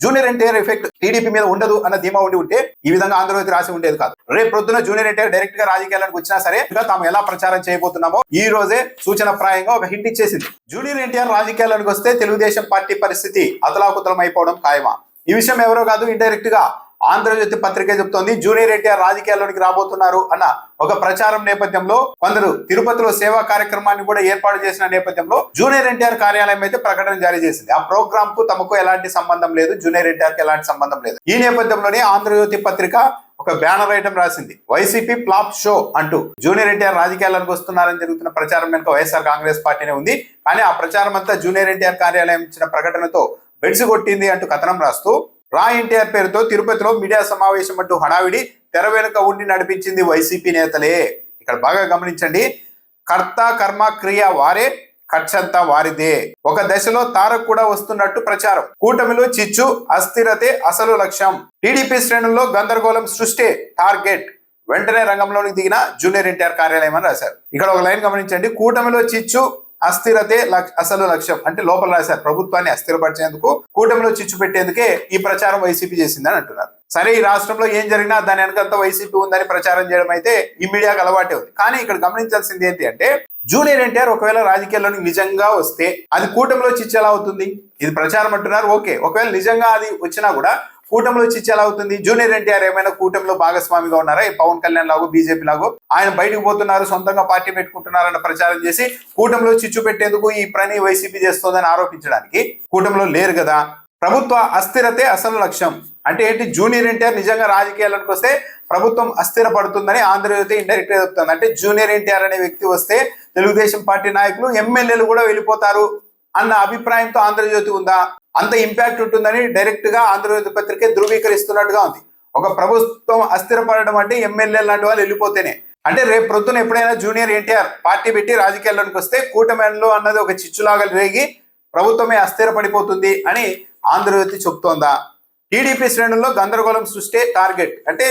Junior NTR effect TDP మీద ఉండదు అన్న ధీమా ఉంటే ఈ విధంగా ఆంధ్రజ్యోతి రాసి ఉండేది కాదు. రేపు పొద్దున జూనియర్ ఎన్టీఆర్ డైరెక్ట్ గా రాజకీయాలకు వచ్చినా సరే తాము ఎలా ప్రచారం చేయబోతున్నామో ఈ రోజే సూచన ప్రాయంగా ఒక హింట్ ఇచ్చేసింది. జూనియర్ ఎన్టీఆర్ రాజకీయాలకు వస్తే తెలుగుదేశం పార్టీ పరిస్థితి అతలాకుతలం అయిపోవడం ఖాయమా? ఈ విషయం ఎవరో కాదు, ఇండైరెక్ట్ గా ఆంధ్రజ్యోతి పత్రికే చెప్తోంది. జూనియర్ ఎన్టీఆర్ రాజకీయాల్లోకి రాబోతున్నారు అన్న ఒక ప్రచారం నేపథ్యంలో కొందరు తిరుపతిలో సేవా కార్యక్రమాన్ని కూడా ఏర్పాటు చేసిన నేపథ్యంలో జూనియర్ ఎన్టీఆర్ కార్యాలయం అయితే ప్రకటన జారీ చేసింది. ఆ ప్రోగ్రామ్ కు తమకు ఎలాంటి సంబంధం లేదు, జూనియర్ ఎన్టీఆర్ కి ఎలాంటి సంబంధం లేదు. ఈ నేపథ్యంలోనే ఆంధ్రజ్యోతి పత్రిక ఒక బ్యానర్ ఐటమ్ రాసింది. వైసీపీ ఫ్లాప్ షో అంటూ జూనియర్ ఎన్టీఆర్ రాజకీయాలకు వస్తున్నారని జరుగుతున్న ప్రచారం వెనుక వైఎస్ఆర్ కాంగ్రెస్ పార్టీనే ఉంది. కానీ ఆ ప్రచారం అంతా జూనియర్ ఎన్టీఆర్ కార్యాలయం ఇచ్చిన ప్రకటనతో బెడ్స్ కొట్టింది అంటూ కథనం రాస్తూ రా ఎన్టీఆర్ పేరుతో తిరుపతిలో మీడియా సమావేశం అంటూ హడావిడి తెర వెనుక ఉండి నడిపించింది వైసీపీ నేతలే. ఇక్కడ బాగా గమనించండి, కర్త కర్మ క్రియ వారే, ఖర్చంతా వారిదే. ఒక దశలో తారక్ కూడా వస్తున్నట్టు ప్రచారం. కూటమిలో చిచ్చు, అస్థిరతే అసలు లక్ష్యం. టీడీపీ శ్రేణుల్లో గందరగోళం సృష్టి టార్గెట్. వెంటనే రంగంలోకి దిగిన జూనియర్ ఎన్టీఆర్ కార్యాలయం అని రాశారు. ఇక్కడ ఒక లైన్ గమనించండి, కూటమిలో చిచ్చు, అస్థిరతే అసలు లక్ష్యం అంటే లోపల రాశారు. ప్రభుత్వాన్ని అస్థిరపరిచేందుకు, కూటమిలో చిచ్చు పెట్టేందుకే ఈ ప్రచారం వైసీపీ చేసిందని అంటున్నారు. సరే, ఈ రాష్ట్రంలో ఏం జరిగినా దాని వెనకంతా వైసీపీ ఉందని ప్రచారం చేయడం అయితే ఈ మీడియాకు అలవాటే ఉంది. కానీ ఇక్కడ గమనించాల్సింది ఏంటి అంటే, జూనియర్ ఎన్టీఆర్ ఒకవేళ రాజకీయాల్లోకి నిజంగా వస్తే అది కూటమిలో చిచ్చు ఎలా అవుతుంది? ఇది ప్రచారం అంటున్నారు, ఓకే. ఒకవేళ నిజంగా అది వచ్చినా కూడా కూటమిలో చిచ్చు ఎలా అవుతుంది? జూనియర్ ఎన్టీఆర్ ఏమైనా కూటమిలో భాగస్వామిగా ఉన్నారా? ఈ పవన్ కళ్యాణ్ లాగో బీజేపీ లాగో ఆయన బయటకు పోతున్నారు, సొంతంగా పార్టీ పెట్టుకుంటున్నారన్న ప్రచారం చేసి కూటమిలో చిచ్చు పెట్టేందుకు ఈ పని వైసీపీ చేస్తోందని ఆరోపించడానికి కూటమిలో లేరు కదా. ప్రభుత్వ అస్థిరతే అసలు లక్ష్యం అంటే ఏంటి? జూనియర్ ఎన్టీఆర్ నిజంగా రాజకీయాలకు వస్తే ప్రభుత్వం అస్థిరపడుతుందని ఆంధ్రజ్యోతి ఇండైరెక్ట్ గా చెప్తుంది. అంటే జూనియర్ ఎన్టీఆర్ అనే వ్యక్తి వస్తే తెలుగుదేశం పార్టీ నాయకులు, ఎమ్మెల్యేలు కూడా వెళ్ళిపోతారు అన్న అభిప్రాయంతో ఆంధ్రజ్యోతి ఉందా? అంత ఇంపాక్ట్ ఉంటుందని డైరెక్ట్ గా ఆంధ్రజ్యోతి పత్రికే ధృవీకరిస్తున్నట్టుగా ఉంది. ఒక ప్రభుత్వం అస్థిరపడడం అంటే ఎమ్మెల్యేలు లాంటి వాళ్ళు వెళ్ళిపోతేనే. అంటే రేపు ప్రొద్దున ఎప్పుడైనా జూనియర్ ఎన్టీఆర్ పార్టీ పెట్టి రాజకీయాల్లోకి వస్తే కూటమిలో అన్నది ఒక చిచ్చులాగా రేగి ప్రభుత్వమే అస్థిరపడిపోతుంది అని ఆంధ్రజ్యోతి చెప్తోందా? టీడీపీ శ్రేణుల్లో గందరగోళం సృష్టి టార్గెట్ అంటే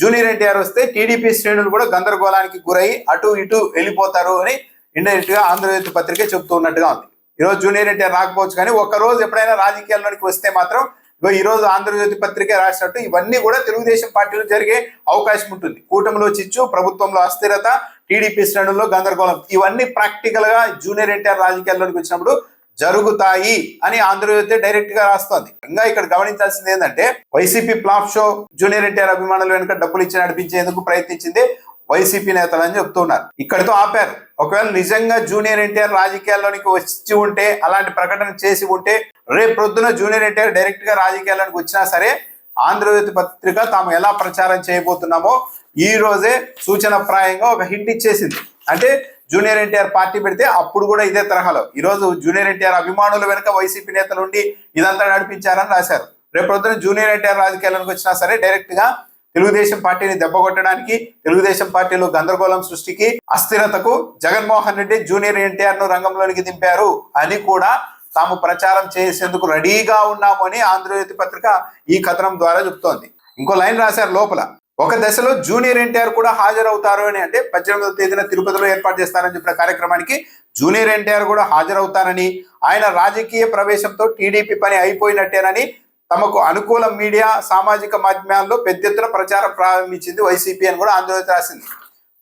జూనియర్ ఎన్టీఆర్ వస్తే టీడీపీ శ్రేణులు కూడా గందరగోళానికి గురై అటు ఇటు వెళ్ళిపోతారు అని ఇండైరెక్ట్ గా ఆంధ్రజ్యోతి పత్రికే చెప్తూ ఉన్నట్టుగా ఉంది. ఈరోజు జూనియర్ ఎన్టీఆర్ రాకపోవచ్చు, కానీ ఒక్కరోజు ఎప్పుడైనా రాజకీయాల్లోకి వస్తే మాత్రం ఈ రోజు ఆంధ్రజ్యోతి పత్రికే రాసినట్టు ఇవన్నీ కూడా తెలుగుదేశం పార్టీలో జరిగే అవకాశం ఉంటుంది. కూటమిలో చిచ్చు, ప్రభుత్వంలో అస్థిరత, టీడీపీ శ్రేణుల్లో గందరగోళం, ఇవన్నీ ప్రాక్టికల్ గా జూనియర్ ఎన్టీఆర్ రాజకీయాల్లోకి వచ్చినప్పుడు జరుగుతాయి అని ఆంధ్రజ్యోతి డైరెక్ట్ గా రాస్తోంది. ఇంకా ఇక్కడ గమనించాల్సింది ఏంటంటే, YCP flop show, junior NTR అభిమానుల వెనుక డబ్బులు ఇచ్చి నడిపించేందుకు ప్రయత్నించింది వైసీపీ నేతలని చెప్తున్నారు. ఇక్కడితో ఆపారు. ఒకవేళ నిజంగా జూనియర్ ఎన్టీఆర్ రాజకీయాల్లోనికి వచ్చి ఉంటే, అలాంటి ప్రకటన చేసి ఉంటే, రేపు ప్రొద్దున జూనియర్ ఎన్టీఆర్ డైరెక్ట్ గా రాజకీయాల్లోకి వచ్చినా సరే ఆంధ్రజ్యోతి పత్రిక తాము ఎలా ప్రచారం చేయబోతున్నామో ఈ రోజే సూచన ప్రాయంగా ఒక హింట్ ఇచ్చేసింది. అంటే జూనియర్ ఎన్టీఆర్ పార్టీ పెడితే అప్పుడు కూడా ఇదే తరహాలో ఈ రోజు జూనియర్ ఎన్టీఆర్ అభిమానుల వెనుక వైసీపీ నేతలు ఉండి ఇదంతా నడిపించారని రాశారు. రేపు ప్రొద్దున జూనియర్ ఎన్టీఆర్ రాజకీయాల్లోకి వచ్చినా సరే డైరెక్ట్ గా తెలుగుదేశం పార్టీని దెబ్బకొట్టడానికి, తెలుగుదేశం పార్టీలో గందరగోళం సృష్టికి, అస్థిరతకు జగన్మోహన్ రెడ్డి జూనియర్ ఎన్టీఆర్ ను రంగంలోనికి దింపారు అని కూడా తాము ప్రచారం చేసేందుకు రెడీగా ఉన్నాము అని ఆంధ్రజ్యోతి పత్రిక ఈ కథనం ద్వారా చెప్తోంది. ఇంకో లైన్ రాశారు లోపల, ఒక దశలో జూనియర్ ఎన్టీఆర్ కూడా హాజరవుతారు అని. అంటే 18వ తేదీన తిరుపతిలో ఏర్పాటు చేస్తారని చెప్పిన కార్యక్రమానికి జూనియర్ ఎన్టీఆర్ కూడా హాజరవుతారని, ఆయన రాజకీయ ప్రవేశంతో టీడీపీ పని అయిపోయినట్టేనని తమకు అనుకూల మీడియా, సామాజిక మాధ్యమాల్లో పెద్ద ఎత్తున ప్రచారం ప్రారంభించింది వైసీపీ అని కూడా ఆంధ్రజ్యోతి రాసింది.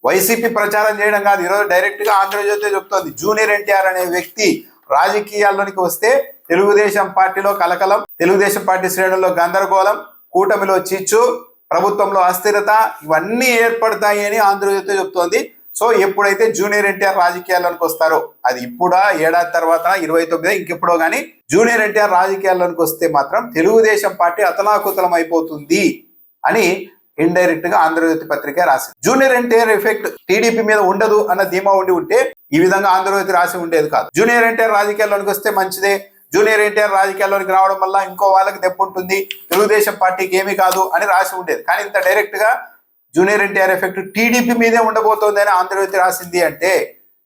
వైసీపీ ప్రచారం చేయడం కాదు, ఈరోజు డైరెక్ట్ గా ఆంధ్రజ్యోతి చెప్తోంది. జూనియర్ ఎన్టీఆర్ అనే వ్యక్తి రాజకీయాల్లోనికి వస్తే తెలుగుదేశం పార్టీలో కలకలం, తెలుగుదేశం పార్టీ శ్రేణుల్లో గందరగోళం, కూటమిలో చిచ్చు, ప్రభుత్వంలో అస్థిరత, ఇవన్నీ ఏర్పడతాయి అని ఆంధ్రజ్యోతి చెప్తోంది. సో ఎప్పుడైతే జూనియర్ ఎన్టీఆర్ రాజకీయాల్లోకి వస్తారో, అది ఇప్పుడా, ఏడాది తర్వాత, 29 ఇంకెప్పుడో కానీ జూనియర్ ఎన్టీఆర్ రాజకీయాల్లోకి వస్తే మాత్రం తెలుగుదేశం పార్టీ అతలాకుతలం అయిపోతుంది అని ఇండైరెక్ట్ గా ఆంధ్రజ్యోతి పత్రికే రాసింది. జూనియర్ ఎన్టీఆర్ ఎఫెక్ట్ టీడీపీ మీద ఉండదు అన్న ధీమా ఉంటే ఈ విధంగా ఆంధ్రజ్యోతి రాసి ఉండేది కాదు. జూనియర్ ఎన్టీఆర్ రాజకీయాల్లోకి వస్తే మంచిదే, జూనియర్ ఎన్టీఆర్ రాజకీయాల్లోకి రావడం వల్ల ఇంకో వాళ్ళకి దెబ్బ ఉంటుంది, తెలుగుదేశం పార్టీకి ఏమీ కాదు అని రాసి ఉండేది. కానీ ఇంత డైరెక్ట్ గా జూనియర్ ఎన్టీఆర్ ఎఫెక్ట్ టీడీపీ మీదే ఉండబోతోంది అని ఆంధ్రజ్యోతి రాసింది అంటే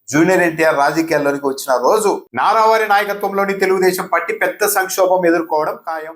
జూనియర్ ఎన్టీఆర్ రాజకీయాల్లోకి వచ్చిన రోజు నారావారి నాయకత్వంలోని తెలుగుదేశం పార్టీ పెద్ద సంక్షోభం ఎదుర్కోవడం ఖాయం.